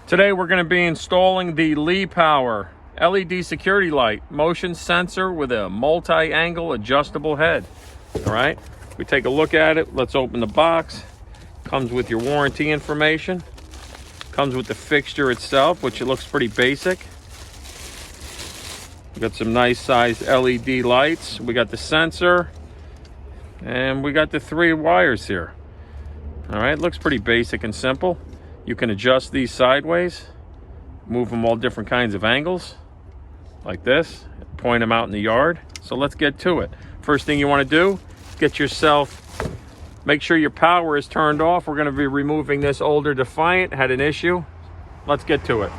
Today we're going to be installing the LePower LED security light motion sensor with a multi-angle adjustable head. All right, we take a look at it. Let's open the box. Comes with your warranty information. Comes with the fixture itself, which it looks pretty basic. We got some nice sized LED lights. We got the sensor, and we got the 3 wires here. All right, looks pretty basic and simple. You can adjust these sideways, move them all different kinds of angles, like this, point them out in the yard. So let's get to it. First thing you want to do, make sure your power is turned off. We're going to be removing this older Defiant, had an issue. Let's get to it.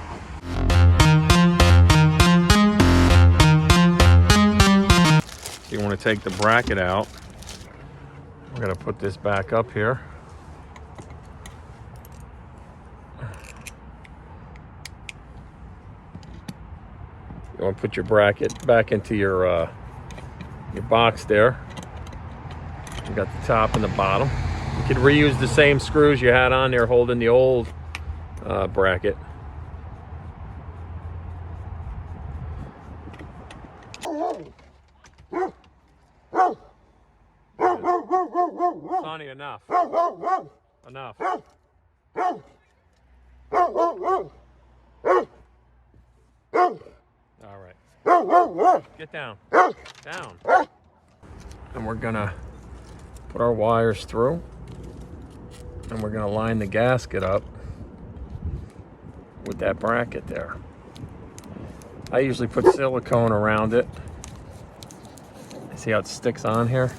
So you want to take the bracket out. We're going to put this back up here. You want to put your bracket back into your box there. You got the top and the bottom. You could reuse the same screws you had on there holding the old bracket. Sonny, enough. Enough. All right. Get down. Down. And we're gonna put our wires through, and we're gonna line the gasket up with that bracket there. I usually put silicone around it. See how it sticks on here?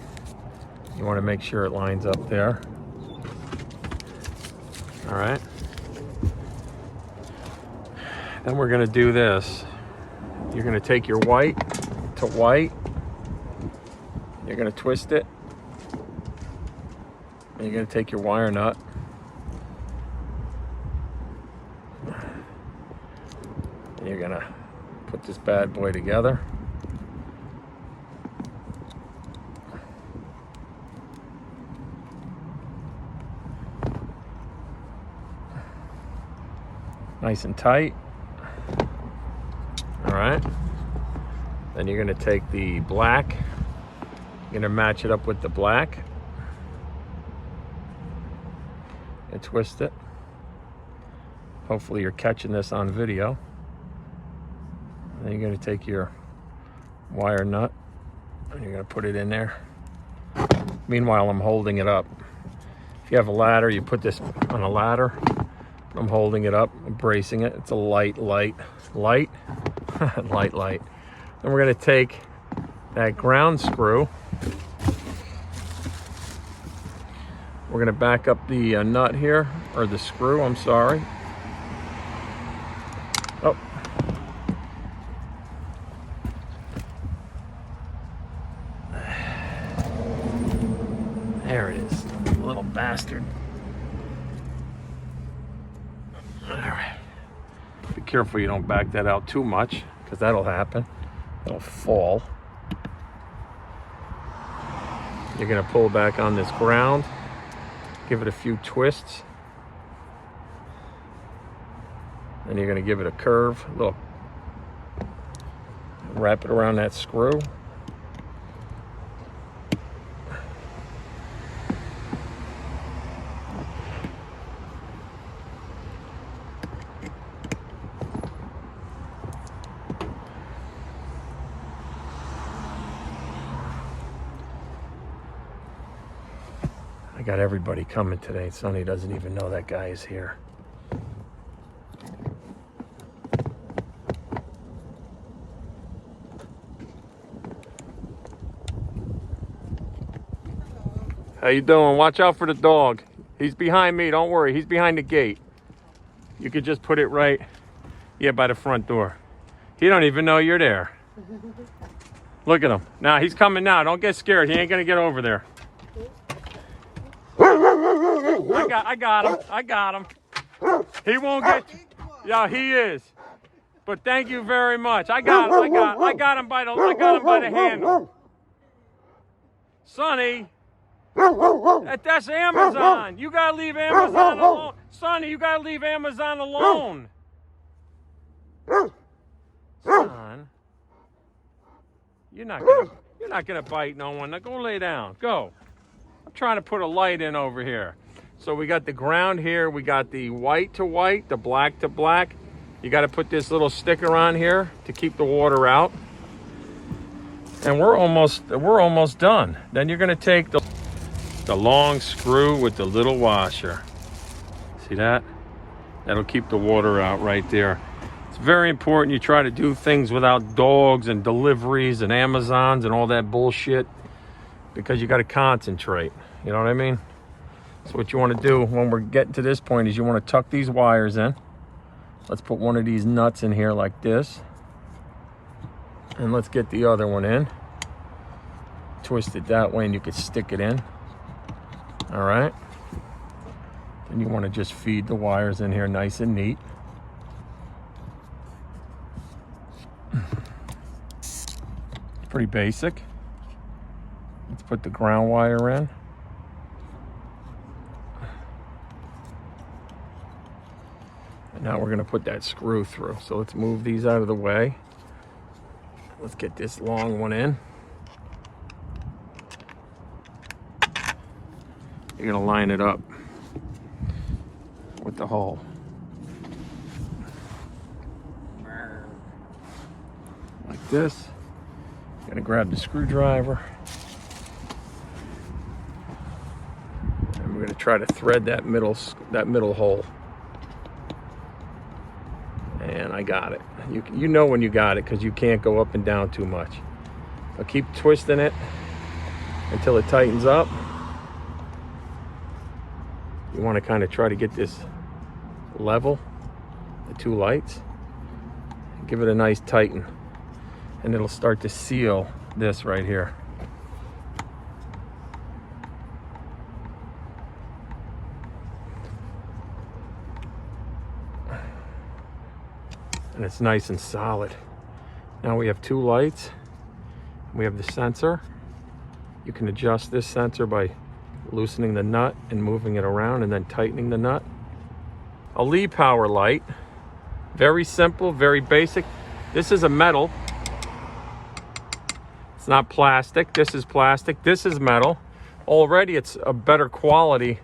You want to make sure it lines up there. All right. Then we're gonna do this. You're gonna take your white to white. You're gonna twist it. And you're gonna take your wire nut. And you're gonna put this bad boy together. Nice and tight. All right. Then you're gonna take the black. You're gonna match it up with the black. And twist it. Hopefully you're catching this on video. And then you're gonna take your wire nut and you're gonna put it in there. Meanwhile, I'm holding it up. If you have a ladder, you put this on a ladder. I'm holding it up, I'm bracing it. It's a light. Light. Then we're gonna take that ground screw. We're gonna back up the nut here, or the screw, I'm sorry. Oh. There it is, little bastard. All right. Be careful you don't back that out too much, because that'll happen. It'll fall. You're gonna pull back on this ground, give it a few twists, and you're gonna give it a curve, wrap it around that screw. I got everybody coming today. Sonny doesn't even know that guy is here. How you doing? Watch out for the dog. He's behind me, don't worry. He's behind the gate. You could just put it right, by the front door. He don't even know you're there. Look at him. Now, he's coming now. Don't get scared. He ain't gonna get over there. I got him. He won't get you. Yeah, he is. But thank you very much. I got him by the handle. Sonny, that's Amazon. You gotta leave Amazon alone. Sonny, you gotta leave Amazon alone. Son, you're not gonna bite no one. Now go lay down. Go. I'm trying to put a light in over here. So we got the ground here. We got the white to white, the black to black. You got to put this little sticker on here to keep the water out. And we're almost done. Then you're gonna take the long screw with the little washer. See that? That'll keep the water out right there. It's very important you try to do things without dogs and deliveries and Amazons and all that bullshit, because you got to concentrate. You know what I mean? So what you want to do when we're getting to this point is you want to tuck these wires in. Let's put one of these nuts in here like this. And let's get the other one in. Twist it that way and you can stick it in. All right. Then you want to just feed the wires in here nice and neat. Pretty basic. Let's put the ground wire in. And now we're going to put that screw through. So let's move these out of the way. Let's get this long one in. You're going to line it up with the hole. Like this. Going to grab the screwdriver. And we're going to try to thread that middle hole. And I got it. You know when you got it because you can't go up and down too much. I'll keep twisting it until it tightens up. You want to kind of try to get this level, the two lights. Give it a nice tighten. And it'll start to seal this right here. And it's nice and solid. Now we have two lights. We have the sensor. You can adjust this sensor by loosening the nut and moving it around and then tightening the nut. A LePower light. Very simple, very basic. This is a metal. It's not plastic. This is plastic. This is metal. Already it's a better quality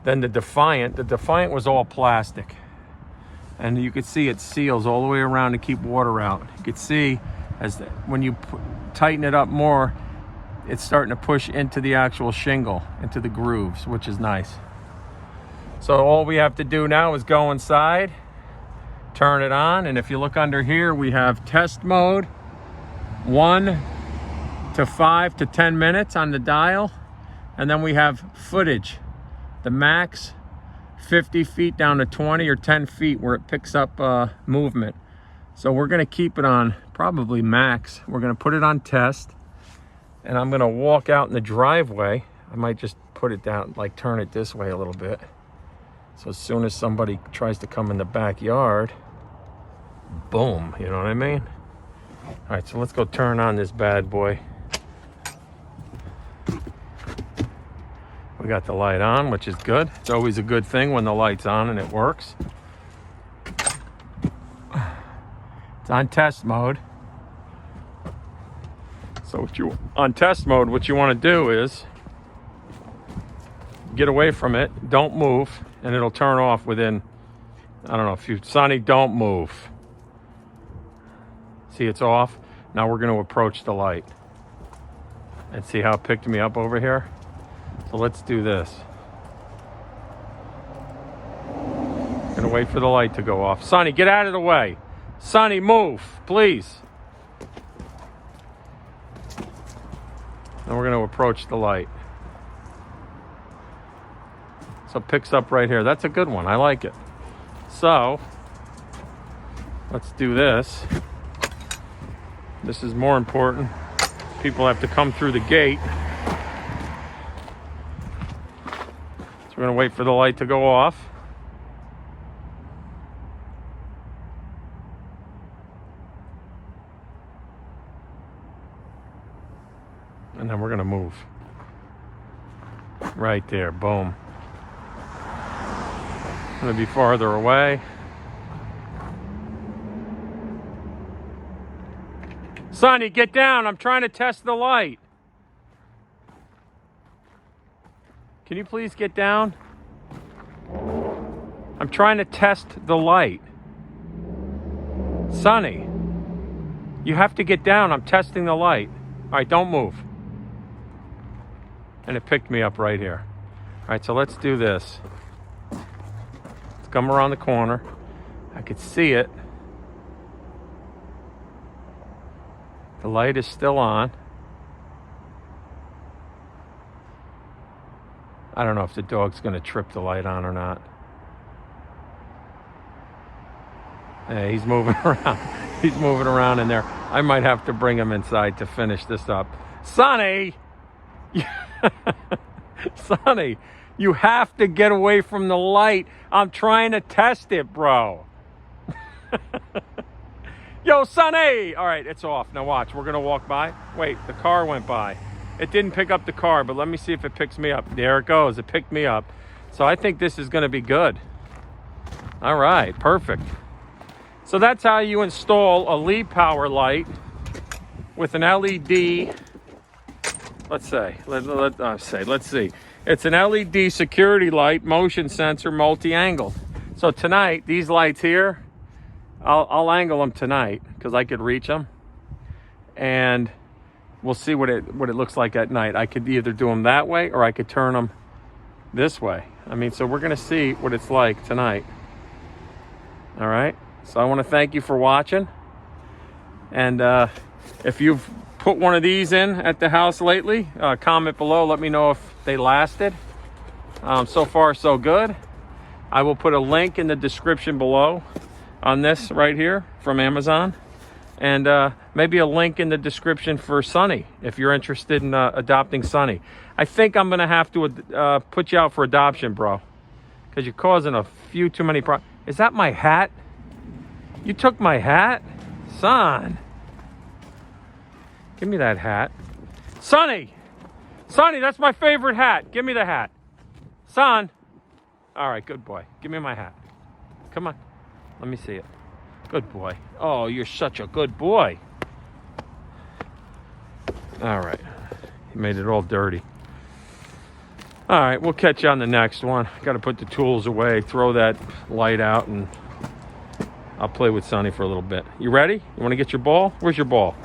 than the Defiant. The Defiant was all plastic. And you can see it seals all the way around to keep water out. You can see when you tighten it up more, it's starting to push into the actual shingle, into the grooves, which is nice. So all we have to do now is go inside, turn it on, and if you look under here, we have test mode, 1 to 5 to 10 minutes on the dial, and then we have footage, the max, 50 feet down to 20 or 10 feet where it picks up movement. So we're going to keep it on probably max. We're going to put it on test, and I'm going to walk out in the driveway. I might just put it down, like turn it this way a little bit. So as soon as somebody tries to come in the backyard, boom, you know what I mean? All right, so let's go turn on this bad boy. We got the light on, which is good. It's always a good thing when the light's on and it works. It's on test mode. So on test mode, what you want to do is get away from it, don't move, and it'll turn off within, I don't know, Sonny, don't move. See, it's off. Now we're going to approach the light and see how it picked me up over here. So let's do this. Gonna wait for the light to go off. Sonny, get out of the way. Sonny, move, please. Then we're gonna approach the light. So it picks up right here. That's a good one, I like it. So, let's do this. This is more important. People have to come through the gate. We're going to wait for the light to go off. And then we're going to move. Right there, boom. I'm going to be farther away. Sonny, get down. I'm trying to test the light. Can you please get down? I'm trying to test the light. Sonny, you have to get down. I'm testing the light. All right, don't move. And it picked me up right here. All right, so let's do this. Let's come around the corner. I could see it. The light is still on. I don't know if the dog's going to trip the light on or not. Hey, he's moving around. He's moving around in there. I might have to bring him inside to finish this up. Sonny! Sonny, you have to get away from the light. I'm trying to test it, bro. Yo, Sonny! All right, it's off. Now watch. We're going to walk by. Wait, the car went by. It didn't pick up the car, but let me see if it picks me up. There it goes. It picked me up. So I think this is going to be good. All right, perfect. So that's how you install a LePower light with an LED. Let's see. It's an LED security light, motion sensor, multi-angle. So tonight, these lights here, I'll angle them tonight because I could reach them, and we'll see what it looks like at night. I could either do them that way or I could turn them this way. I mean, so we're gonna see what it's like tonight. All right. So I want to thank you for watching, and if you've put one of these in at the house lately, comment below. Let me know if they lasted. So far, so good. I will put a link in the description below on this right here from Amazon, and maybe a link in the description for Sonny if you're interested in adopting Sonny. I think I'm gonna have to put you out for adoption, bro, because you're causing a few too many problems. Is that my hat? You took my hat? Son. Give me that hat. Sonny! Sonny, that's my favorite hat. Give me the hat. Son. All right, good boy. Give me my hat. Come on. Let me see it. Good boy. Oh, you're such a good boy. All right. You made it all dirty. All right, we'll catch you on the next one. Got to put the tools away, throw that light out, and I'll play with Sonny for a little bit. You ready? You want to get your ball? Where's your ball?